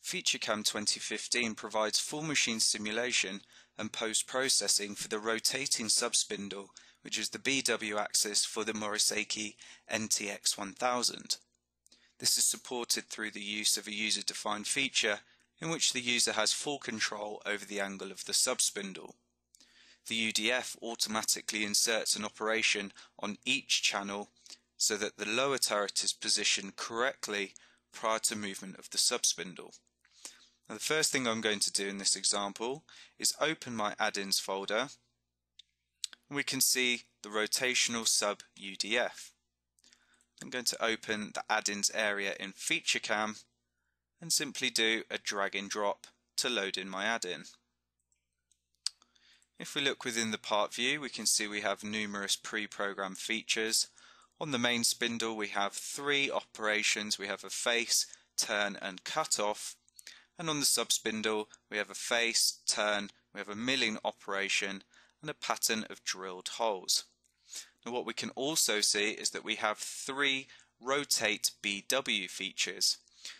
FeatureCAM 2015 provides full machine simulation and post-processing for the rotating subspindle, which is the BW axis for the Mori Seiki NTX1000. This is supported through the use of a user-defined feature in which the user has full control over the angle of the subspindle. The UDF automatically inserts an operation on each channel so that the lower turret is positioned correctly prior to movement of the subspindle. Now, the first thing I'm going to do in this example is open my add-ins folder, and we can see the rotational sub UDF. I'm going to open the add-ins area in FeatureCAM and simply do a drag and drop to load in my add-in. If we look within the part view, we can see we have numerous pre-programmed features. On the main spindle we have 3 operations. We have a face, turn and cut off, and on the subspindle we have a face, turn, we have a milling operation and a pattern of drilled holes. Now what we can also see is that we have 3 rotate BW features.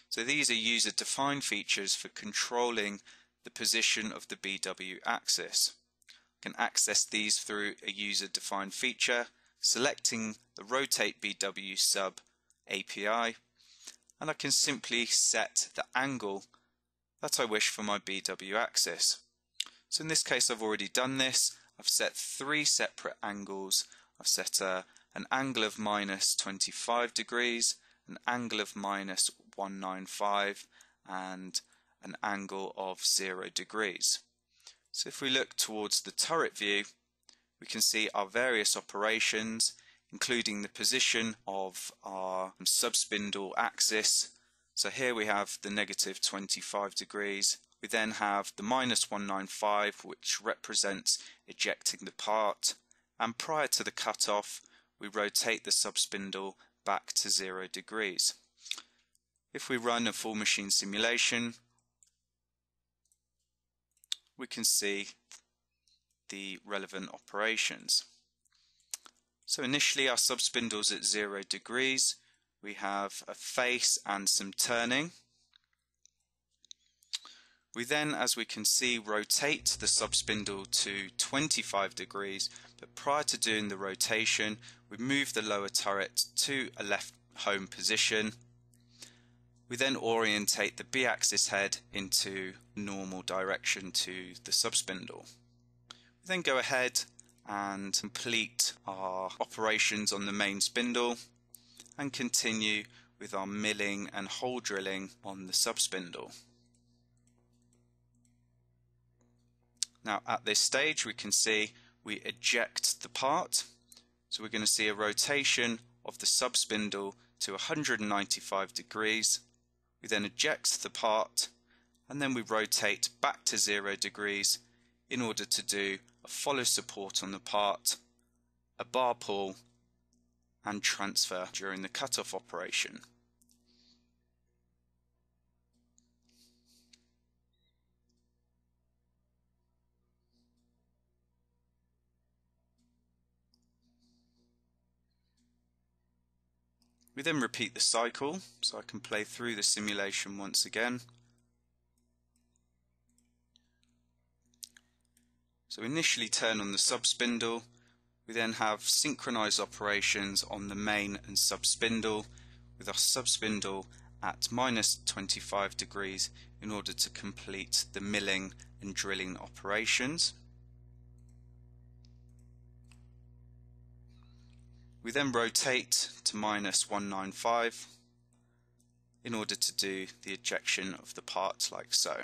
So these are user defined features for controlling the position of the BW axis. You can access these through a user defined feature, selecting the rotate BW sub API, and I can simply set the angle that I wish for my BW axis. So in this case I've already done this. I've set 3 separate angles. I've set an angle of minus 25 degrees, an angle of minus 195 and an angle of 0 degrees. So if we look towards the turret view, we can see our various operations, including the position of our subspindle axis. So here we have the negative 25 degrees. We then have the minus 195, which represents ejecting the part. And prior to the cutoff, we rotate the subspindle back to 0 degrees. If we run a full machine simulation, we can see the relevant operations. So initially our subspindle is at 0 degrees. We have a face and some turning. We then, as we can see, rotate the subspindle to 25 degrees, but prior to doing the rotation, we move the lower turret to a left home position. We then orientate the B-axis head into normal direction to the subspindle. We then go ahead and complete our operations on the main spindle and continue with our milling and hole drilling on the subspindle. Now at this stage we can see we eject the part, so we're going to see a rotation of the subspindle to 195 degrees. We then eject the part and then we rotate back to 0 degrees in order to do a follow support on the part, a bar pull and transfer during the cutoff operation. We then repeat the cycle, so I can play through the simulation once again. So initially turn on the subspindle. We then have synchronized operations on the main and subspindle, with our subspindle at minus 25 degrees in order to complete the milling and drilling operations. We then rotate to minus 195 in order to do the ejection of the part like so.